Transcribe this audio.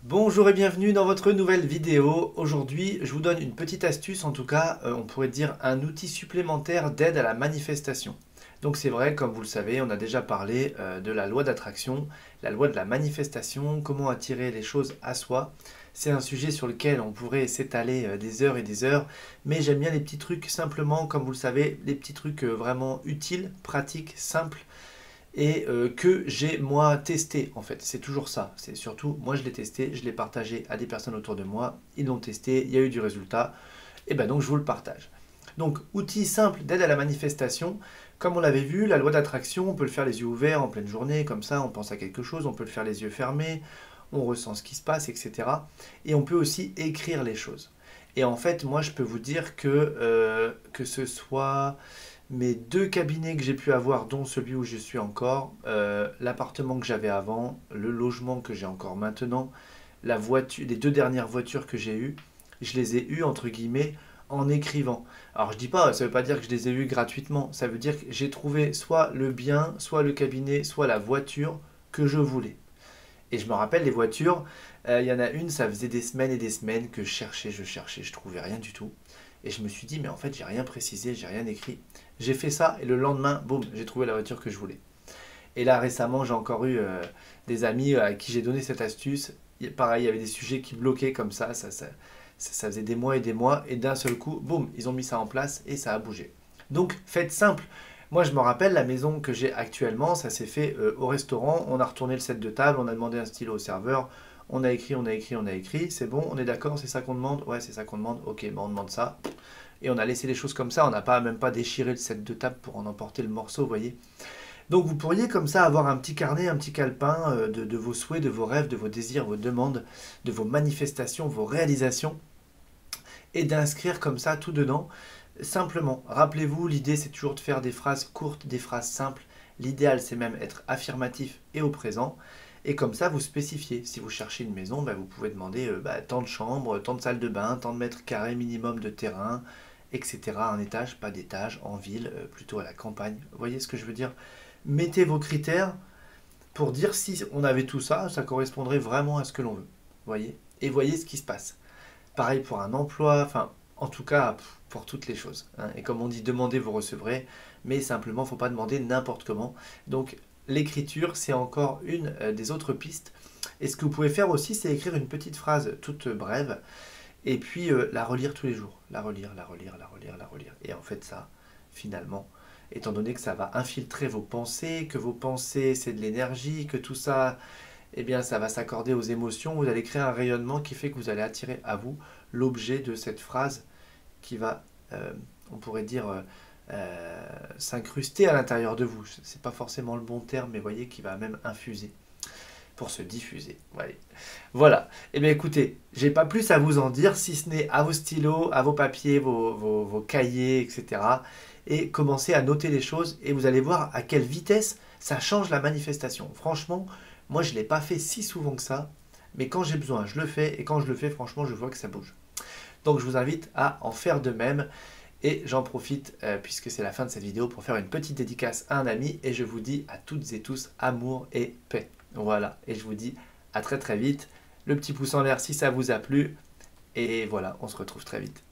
Bonjour et bienvenue dans votre nouvelle vidéo. Aujourd'hui, je vous donne une petite astuce, en tout cas, on pourrait dire un outil supplémentaire d'aide à la manifestation. Donc c'est vrai, comme vous le savez, on a déjà parlé de la loi d'attraction, la loi de la manifestation, comment attirer les choses à soi. C'est un sujet sur lequel on pourrait s'étaler des heures et des heures, mais j'aime bien les petits trucs simplement, comme vous le savez, les petits trucs vraiment utiles, pratiques, simples et que j'ai moi testé en fait. C'est toujours ça. C'est surtout moi je l'ai testé, je l'ai partagé à des personnes autour de moi, ils l'ont testé, il y a eu du résultat, et ben donc je vous le partage. Donc outil simple d'aide à la manifestation, comme on l'avait vu, la loi d'attraction, on peut le faire les yeux ouverts en pleine journée, comme ça on pense à quelque chose, on peut le faire les yeux fermés, on ressent ce qui se passe, etc. Et on peut aussi écrire les choses. Et en fait, moi je peux vous dire que ce soit mes deux cabinets que j'ai pu avoir, dont celui où je suis encore, l'appartement que j'avais avant, le logement que j'ai encore maintenant, la voiture, les deux dernières voitures que j'ai eues, je les ai eues entre guillemets en écrivant. Alors je dis pas, ça veut pas dire que je les ai eues gratuitement, ça veut dire que j'ai trouvé soit le bien, soit le cabinet, soit la voiture que je voulais. Et je me rappelle les voitures, il y en a une, ça faisait des semaines et des semaines que je cherchais, je trouvais rien du tout. Et je me suis dit, mais en fait, j'ai rien précisé, j'ai rien écrit. J'ai fait ça et le lendemain, boum, j'ai trouvé la voiture que je voulais. Et là, récemment, j'ai encore eu des amis à qui j'ai donné cette astuce. Pareil, il y avait des sujets qui bloquaient comme ça faisait des mois, et d'un seul coup, boum, ils ont mis ça en place et ça a bougé. Donc, faites simple. Moi, je me rappelle, la maison que j'ai actuellement, ça s'est fait au restaurant. On a retourné le set de table, on a demandé un stylo au serveur. On a écrit, on a écrit, on a écrit. C'est bon, on est d'accord, c'est ça qu'on demande. Ouais, c'est ça qu'on demande. Ok, bon, on demande ça. Et on a laissé les choses comme ça. On n'a pas même pas déchiré le set de table pour en emporter le morceau, vous voyez. Donc vous pourriez comme ça avoir un petit carnet, un petit calepin de vos souhaits, de vos rêves, de vos désirs, vos demandes, de vos manifestations, vos réalisations, et d'inscrire comme ça tout dedans. Simplement, rappelez-vous, l'idée c'est toujours de faire des phrases courtes, des phrases simples. L'idéal c'est même être affirmatif et au présent. Et comme ça, vous spécifiez. Si vous cherchez une maison, bah, vous pouvez demander tant de chambres, tant de salles de bain, tant de mètres carrés minimum de terrain, etc. Un étage, pas d'étage, en ville, plutôt à la campagne. Vous voyez ce que je veux dire? Mettez vos critères pour dire si on avait tout ça, ça correspondrait vraiment à ce que l'on veut. Voyez? Et voyez ce qui se passe. Pareil pour un emploi, enfin, en tout cas, pour toutes les choses, hein. Et comme on dit, demandez, vous recevrez, mais simplement, il ne faut pas demander n'importe comment. Donc, l'écriture, c'est encore une des autres pistes. Et ce que vous pouvez faire aussi, c'est écrire une petite phrase toute brève, et puis la relire tous les jours. La relire, la relire, la relire, la relire. Et en fait, ça, finalement, étant donné que ça va infiltrer vos pensées, que vos pensées, c'est de l'énergie, que tout ça, eh bien, ça va s'accorder aux émotions. Vous allez créer un rayonnement qui fait que vous allez attirer à vous l'objet de cette phrase qui va, on pourrait dire, s'incruster à l'intérieur de vous. C'est pas forcément le bon terme, mais voyez, qui va même infuser pour se diffuser. Ouais. Voilà. Eh bien écoutez, j'ai pas plus à vous en dire, si ce n'est à vos stylos, à vos papiers, vos cahiers, etc. Et commencez à noter les choses et vous allez voir à quelle vitesse ça change la manifestation. Franchement, moi je ne l'ai pas fait si souvent que ça, mais quand j'ai besoin, je le fais et quand je le fais, franchement, je vois que ça bouge. Donc je vous invite à en faire de même. Et j'en profite, puisque c'est la fin de cette vidéo, pour faire une petite dédicace à un ami. Et je vous dis à toutes et tous amour et paix. Voilà, et je vous dis à très très vite. Le petit pouce en l'air si ça vous a plu. Et voilà, on se retrouve très vite.